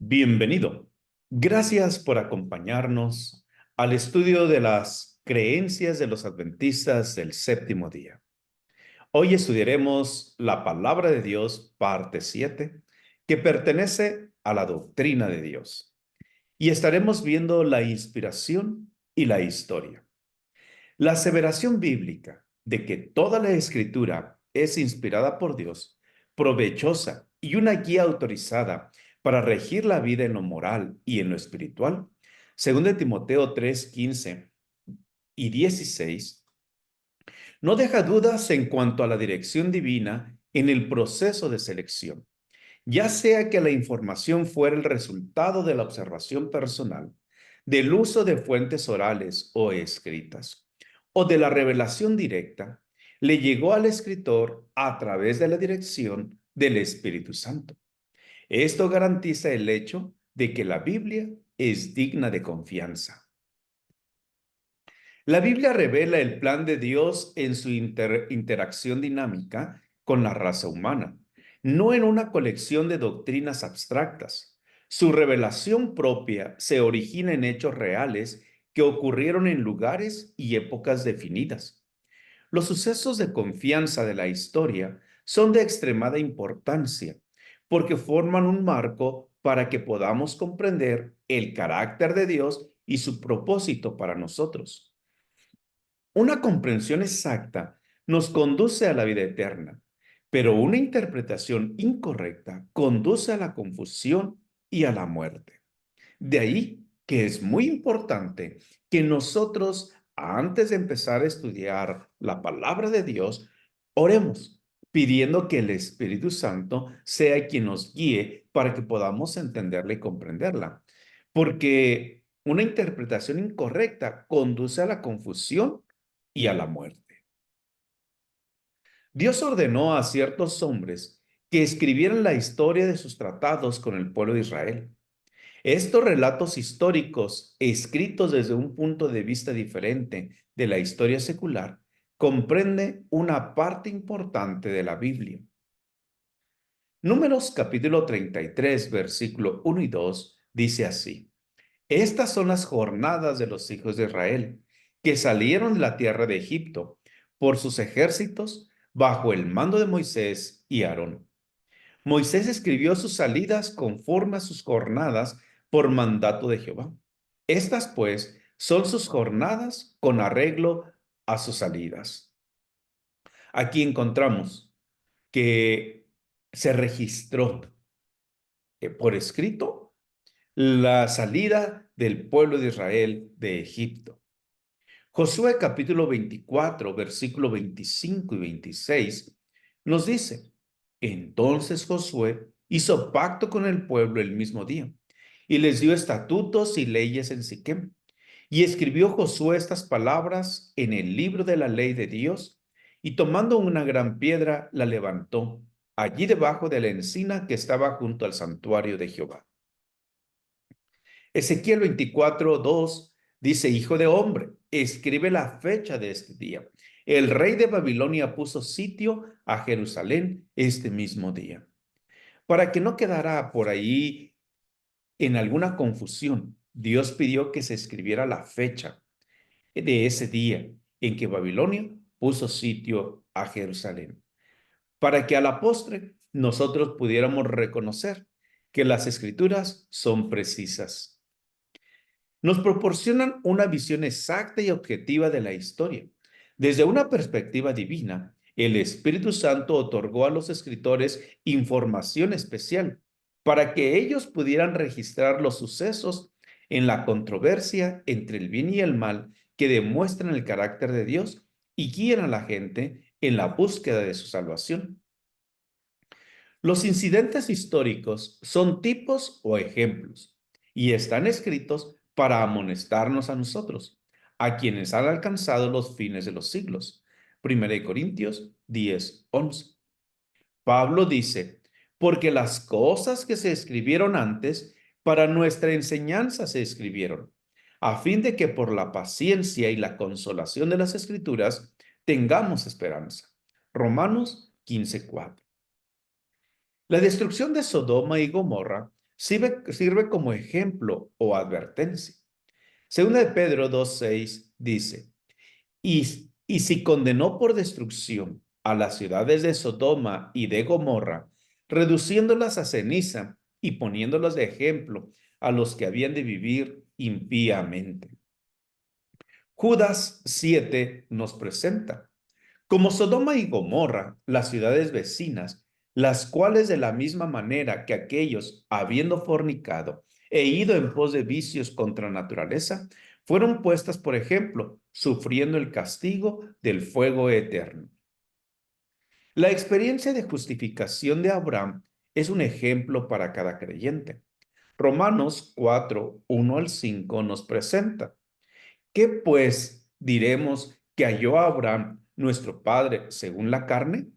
Bienvenido. Gracias por acompañarnos al estudio de las creencias de los adventistas del séptimo día. Hoy estudiaremos la palabra de Dios, parte 7, que pertenece a la doctrina de Dios. Y estaremos viendo la inspiración y la historia. La aseveración bíblica de que toda la escritura es inspirada por Dios, provechosa y una guía autorizada para regir la vida en lo moral y en lo espiritual, según de Timoteo 3:15 y 16, no deja dudas en cuanto a la dirección divina en el proceso de selección, ya sea que la información fuera el resultado de la observación personal, del uso de fuentes orales o escritas, o de la revelación directa, le llegó al escritor a través de la dirección del Espíritu Santo. Esto garantiza el hecho de que la Biblia es digna de confianza. La Biblia revela el plan de Dios en su interacción dinámica con la raza humana, no en una colección de doctrinas abstractas. Su revelación propia se origina en hechos reales que ocurrieron en lugares y épocas definidas. Los sucesos de confianza de la historia son de extremada importancia porque forman un marco para que podamos comprender el carácter de Dios y su propósito para nosotros. Una comprensión exacta nos conduce a la vida eterna, pero una interpretación incorrecta conduce a la confusión y a la muerte. De ahí que es muy importante que nosotros, antes de empezar a estudiar la palabra de Dios, oremos, pidiendo que el Espíritu Santo sea quien nos guíe para que podamos entenderla y comprenderla. Porque una interpretación incorrecta conduce a la confusión y a la muerte. Dios ordenó a ciertos hombres que escribieran la historia de sus tratados con el pueblo de Israel. Estos relatos históricos, escritos desde un punto de vista diferente de la historia secular, comprende una parte importante de la Biblia. Números capítulo 33, versículo 1 y 2 dice así: Estas son las jornadas de los hijos de Israel, que salieron de la tierra de Egipto, por sus ejércitos, bajo el mando de Moisés y Aarón. Moisés escribió sus salidas conforme a sus jornadas por mandato de Jehová. Estas, pues, son sus jornadas con arreglo a sus salidas. Aquí encontramos que se registró por escrito la salida del pueblo de Israel de Egipto. Josué capítulo 24, versículo 25 y 26 nos dice: Entonces Josué hizo pacto con el pueblo el mismo día y les dio estatutos y leyes en Siquem. Y escribió Josué estas palabras en el libro de la ley de Dios, y tomando una gran piedra la levantó allí debajo de la encina que estaba junto al santuario de Jehová. Ezequiel 24:2 dice: Hijo de hombre, escribe la fecha de este día. El rey de Babilonia puso sitio a Jerusalén este mismo día. Para que no quedara por ahí en alguna confusión, Dios pidió que se escribiera la fecha de ese día en que Babilonia puso sitio a Jerusalén, para que a la postre nosotros pudiéramos reconocer que las escrituras son precisas. Nos proporcionan una visión exacta y objetiva de la historia. Desde una perspectiva divina, el Espíritu Santo otorgó a los escritores información especial para que ellos pudieran registrar los sucesos en la controversia entre el bien y el mal que demuestran el carácter de Dios y guían a la gente en la búsqueda de su salvación. Los incidentes históricos son tipos o ejemplos y están escritos para amonestarnos a nosotros, a quienes han alcanzado los fines de los siglos. 1 Corintios 10:11. Pablo dice: porque las cosas que se escribieron antes para nuestra enseñanza se escribieron, a fin de que por la paciencia y la consolación de las escrituras tengamos esperanza. Romanos 15:4. La destrucción de Sodoma y Gomorra sirve como ejemplo o advertencia. Segunda de Pedro 2:6 dice, y si condenó por destrucción a las ciudades de Sodoma y de Gomorra, reduciéndolas a ceniza y poniéndolas de ejemplo a los que habían de vivir impíamente. Judas 7 nos presenta, como Sodoma y Gomorra, las ciudades vecinas, las cuales de la misma manera que aquellos, habiendo fornicado e ido en pos de vicios contra naturaleza, fueron puestas por ejemplo, sufriendo el castigo del fuego eterno. La experiencia de justificación de Abraham es un ejemplo para cada creyente. Romanos 4:1 al 5 nos presenta. ¿Qué pues diremos que halló a Abraham, nuestro padre, según la carne?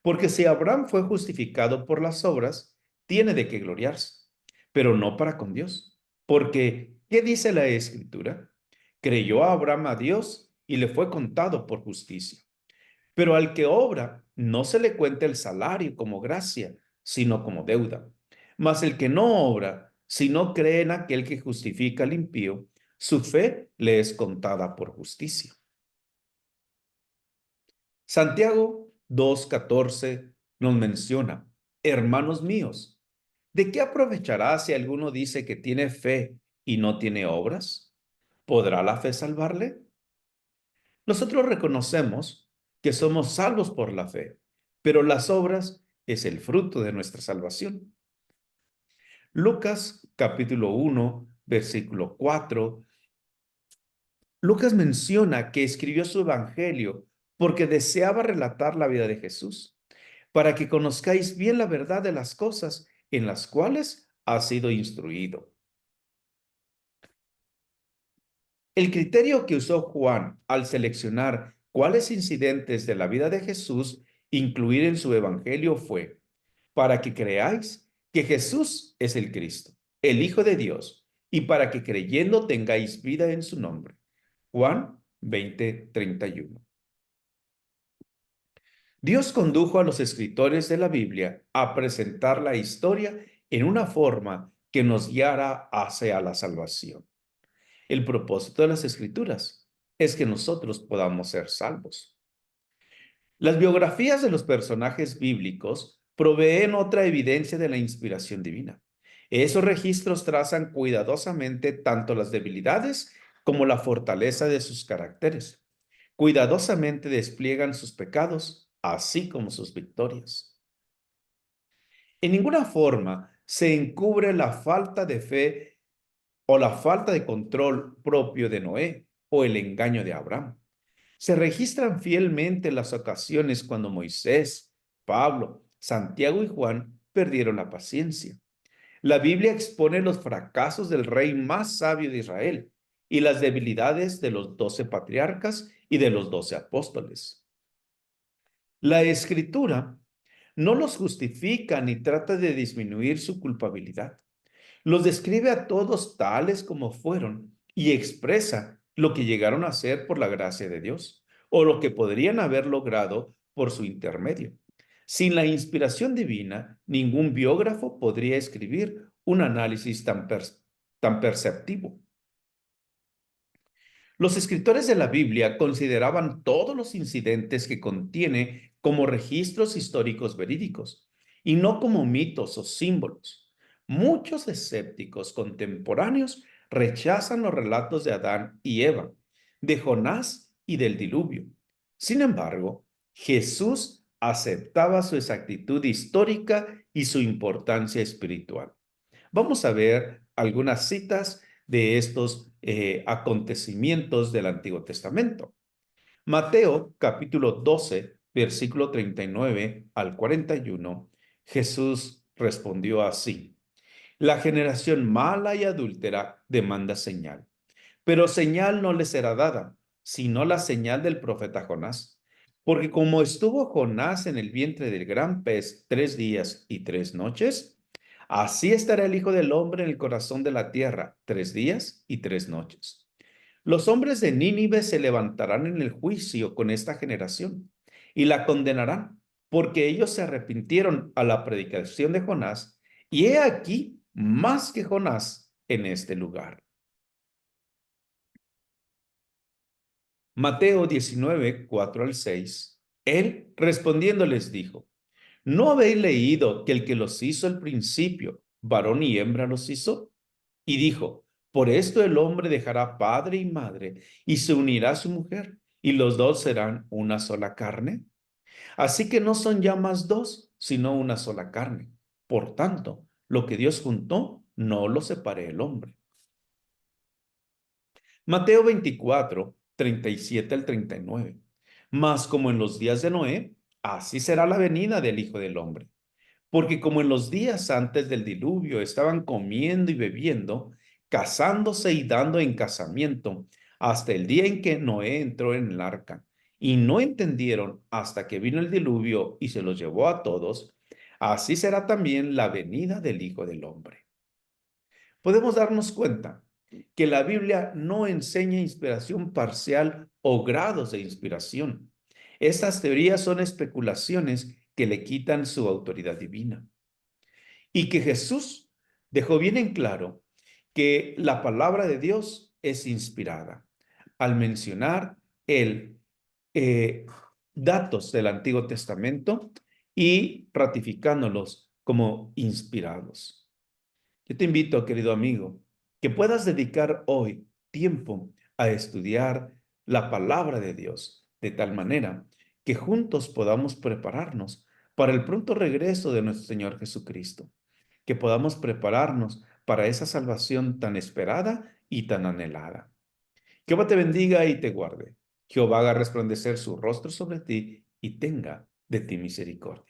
Porque si Abraham fue justificado por las obras, tiene de qué gloriarse, pero no para con Dios. Porque, ¿qué dice la Escritura? Creyó a Abraham a Dios y le fue contado por justicia. Pero al que obra, no se le cuenta el salario como gracia, sino como deuda. Mas el que no obra, si no cree en aquel que justifica al impío, su fe le es contada por justicia. Santiago 2:14 nos menciona, hermanos míos, ¿de qué aprovechará si alguno dice que tiene fe y no tiene obras? ¿Podrá la fe salvarle? Nosotros reconocemos que somos salvos por la fe, pero las obras es el fruto de nuestra salvación. Lucas capítulo 1, versículo 4. Lucas menciona que escribió su evangelio porque deseaba relatar la vida de Jesús, para que conozcáis bien la verdad de las cosas en las cuales ha sido instruido. El criterio que usó Juan al seleccionar cuáles incidentes de la vida de Jesús incluir en su evangelio fue para que creáis que Jesús es el Cristo, el Hijo de Dios, y para que creyendo tengáis vida en su nombre. Juan 20:31. Dios condujo a los escritores de la Biblia a presentar la historia en una forma que nos guiara hacia la salvación. El propósito de las escrituras es que nosotros podamos ser salvos. Las biografías de los personajes bíblicos proveen otra evidencia de la inspiración divina. Esos registros trazan cuidadosamente tanto las debilidades como la fortaleza de sus caracteres. Cuidadosamente despliegan sus pecados, así como sus victorias. En ninguna forma se encubre la falta de fe o la falta de control propio de Noé o el engaño de Abraham. Se registran fielmente las ocasiones cuando Moisés, Pablo, Santiago y Juan perdieron la paciencia. La Biblia expone los fracasos del rey más sabio de Israel y las debilidades de los 12 patriarcas y de los 12 apóstoles. La Escritura no los justifica ni trata de disminuir su culpabilidad. Los describe a todos tales como fueron y expresa lo que llegaron a ser por la gracia de Dios o lo que podrían haber logrado por su intermedio. Sin la inspiración divina, ningún biógrafo podría escribir un análisis tan perceptivo. Los escritores de la Biblia consideraban todos los incidentes que contiene como registros históricos verídicos y no como mitos o símbolos. Muchos escépticos contemporáneos rechazan los relatos de Adán y Eva, de Jonás y del diluvio. Sin embargo, Jesús aceptaba su exactitud histórica y su importancia espiritual. Vamos a ver algunas citas de estos acontecimientos del Antiguo Testamento. Mateo capítulo 12, versículo 39 al 41, Jesús respondió así: La generación mala y adúltera demanda señal, pero señal no le será dada, sino la señal del profeta Jonás. Porque como estuvo Jonás en el vientre del gran pez 3 días y 3 noches, así estará el Hijo del Hombre en el corazón de la tierra 3 días y 3 noches. Los hombres de Nínive se levantarán en el juicio con esta generación y la condenarán, porque ellos se arrepintieron a la predicación de Jonás, y he aquí más que Jonás en este lugar. Mateo 19, 4 al 6. Él respondiendo les dijo, ¿no habéis leído que el que los hizo al principio, varón y hembra los hizo? Y dijo, por esto el hombre dejará padre y madre y se unirá a su mujer, y los dos serán una sola carne. Así que no son ya más dos, sino una sola carne. Por tanto, lo que Dios juntó, no lo separe el hombre. Mateo 24, 37 al 39. Mas como en los días de Noé, así será la venida del Hijo del Hombre. Porque como en los días antes del diluvio estaban comiendo y bebiendo, casándose y dando en casamiento, hasta el día en que Noé entró en el arca, y no entendieron hasta que vino el diluvio y se los llevó a todos, así será también la venida del Hijo del Hombre. Podemos darnos cuenta que la Biblia no enseña inspiración parcial o grados de inspiración. Estas teorías son especulaciones que le quitan su autoridad divina. Y que Jesús dejó bien en claro que la palabra de Dios es inspirada al mencionar el eh, datos del Antiguo Testamento y ratificándolos como inspirados. Yo te invito, querido amigo, que puedas dedicar hoy tiempo a estudiar la palabra de Dios, de tal manera que juntos podamos prepararnos para el pronto regreso de nuestro Señor Jesucristo, que podamos prepararnos para esa salvación tan esperada y tan anhelada. Jehová te bendiga y te guarde. Jehová haga resplandecer su rostro sobre ti y tenga de ti misericordia.